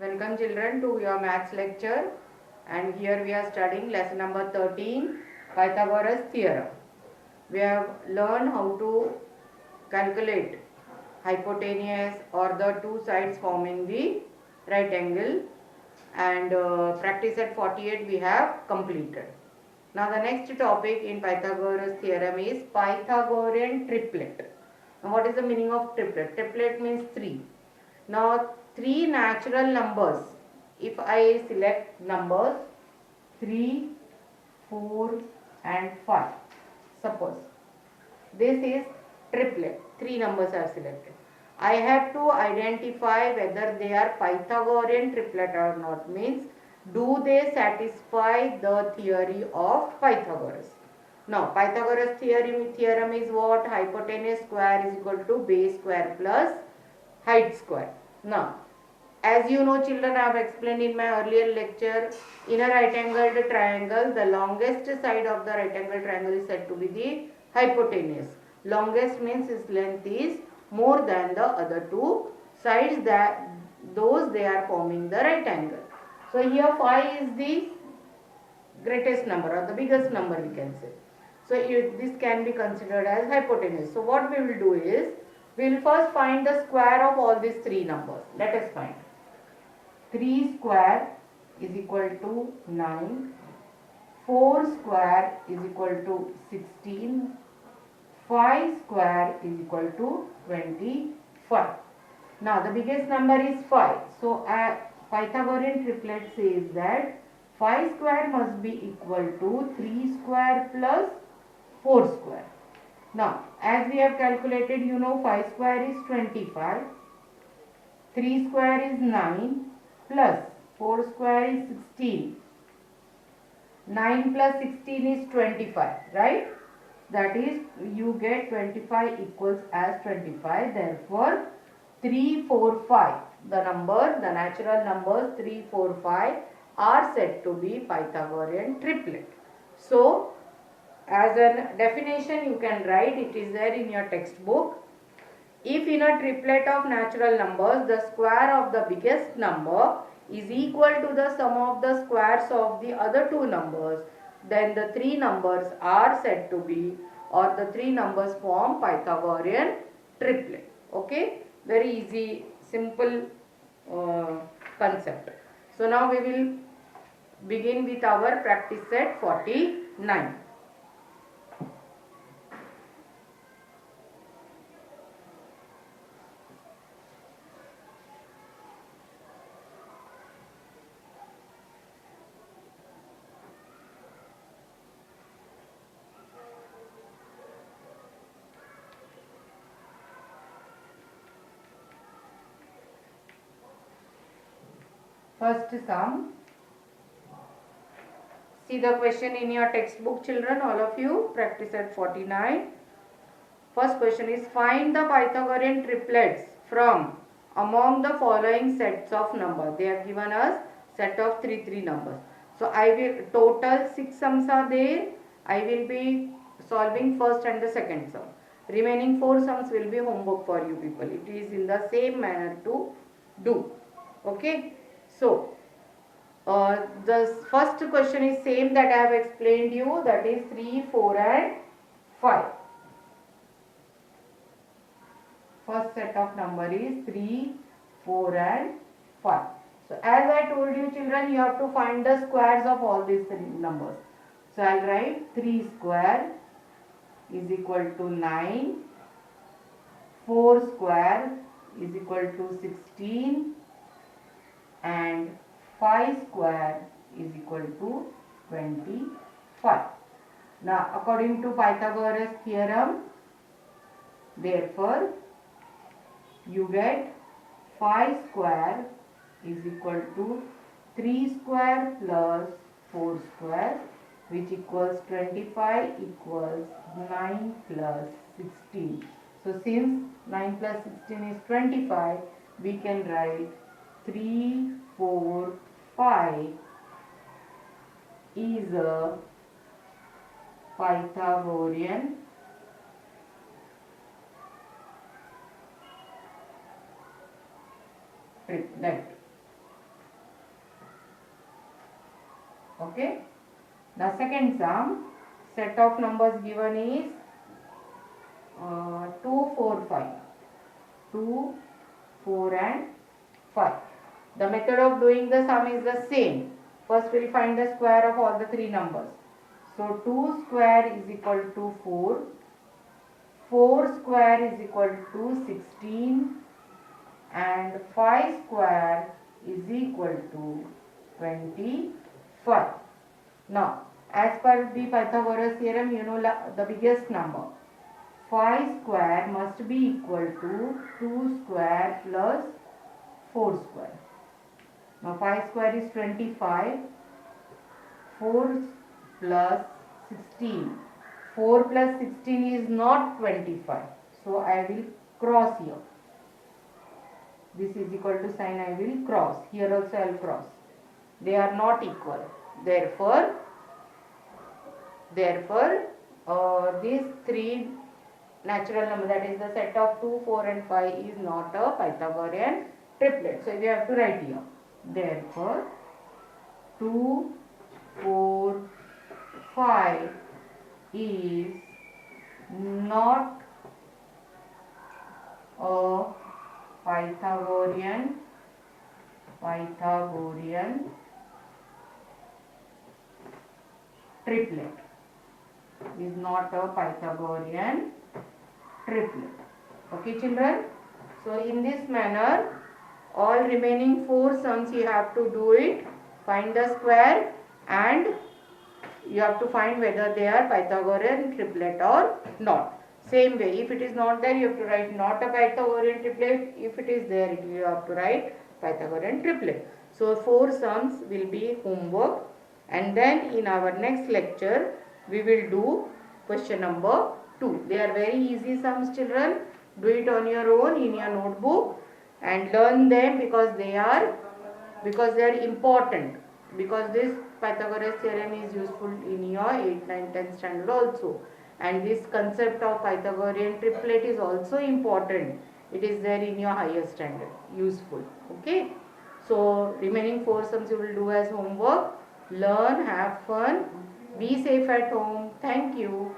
Welcome children to your maths lecture, and here we are studying lesson number 13, Pythagoras theorem. We have learned how to calculate hypotenuse or the two sides forming the right angle, and practice at 48 we have completed. Now the next topic in Pythagoras theorem is Pythagorean triplet. Now what is the meaning of triplet? Triplet means 3. Now three natural numbers, if I select numbers 3, 4 and 5, suppose this is triplet, three numbers are selected. I have to identify whether they are Pythagorean triplet or not, means do they satisfy the theory of Pythagoras. Now Pythagoras theorem is what? Hypotenuse square is equal to base square plus height square. Now as you know children, I have explained in my earlier lecture, in a right angled triangle the longest side of the right angled triangle is said to be the hypotenuse. Longest means its length is more than the other two sides, that those they are forming the right angle. So here 5 is the greatest number or the biggest number we can say. So this can be considered as hypotenuse. So what we will do is, we will first find the square of all these three numbers. Let us find. 3 square is equal to 9, 4 square is equal to 16, 5 square is equal to 25. Now the biggest number is 5. So Pythagorean triplet says that 5 square must be equal to 3 square plus 4 square. Now as we have calculated, you know 5 square is 25, 3 square is 9 plus 4 square is 16. 9 plus 16 is 25, right? That is, you get 25 equals as 25. Therefore 3, 4, 5, the natural numbers 3, 4, 5 are said to be Pythagorean triplet. So as a definition you can write, it is there in your textbook. If in a triplet of natural numbers the square of the biggest number is equal to the sum of the squares of the other two numbers, then the three numbers are said to be, or the three numbers form Pythagorean triplet. Okay, very easy, simple concept. So now we will begin with our practice set 49. First sum. See the question in your textbook children, all of you, practice at 49. First question is, find the Pythagorean triplets from among the following sets of numbers. They have given us set of 3 numbers. So I will, total 6 sums are there. I will be solving first and the second sum. Remaining 4 sums will be homework for you people. It is in the same manner to do. Okay. So the first question is same that I have explained you, that is 3, 4 and 5. First set of number is 3, 4 and 5. So as I told you children, you have to find the squares of all these three numbers. So I will write 3 square is equal to 9, 4 square is equal to 16 and 5 square is equal to 25. Now according to Pythagoras theorem, therefore you get 5 square is equal to 3 square plus 4 square, which equals 25 equals 9 plus 16. So since 9 plus 16 is 25, we can write 3, 4, 5 is a Pythagorean triplet. Okay. The second sum, set of numbers given is 2, 4, 5. 2, 4 and 5. The method of doing the sum is the same. First we will find the square of all the three numbers. So 2 square is equal to 4. 4 square is equal to 16. And 5 square is equal to 25. Now, as per the Pythagoras theorem, you know the biggest number. 5 square must be equal to 2 square plus 4 square. Now 5 square is 25. 4 plus 16. 4 plus 16 is not 25. So I will cross here. This is equal to sign, I will cross. Here also I will cross. They are not equal. Therefore, these three natural numbers, that is the set of 2, 4 and 5 is not a Pythagorean triplet. So we have to write here. Therefore, 2, 4, 5 is not a Pythagorean triplet. Is not a Pythagorean triplet. Okay, children. So in this manner, all remaining 4 sums you have to do it. Find the square and you have to find whether they are Pythagorean triplet or not. Same way, if it is not there, you have to write not a Pythagorean triplet. If it is there, you have to write Pythagorean triplet. So 4 sums will be homework, and then in our next lecture we will do question number 2. They are very easy sums, children. Do it on your own in your notebook and learn them because they are important. Because this Pythagoras theorem is useful in your 8th, 9th, 10th standard also. And this concept of Pythagorean triplet is also important. It is there in your higher standard. Useful. Okay. So remaining 4 sums you will do as homework. Learn, have fun, be safe at home. Thank you.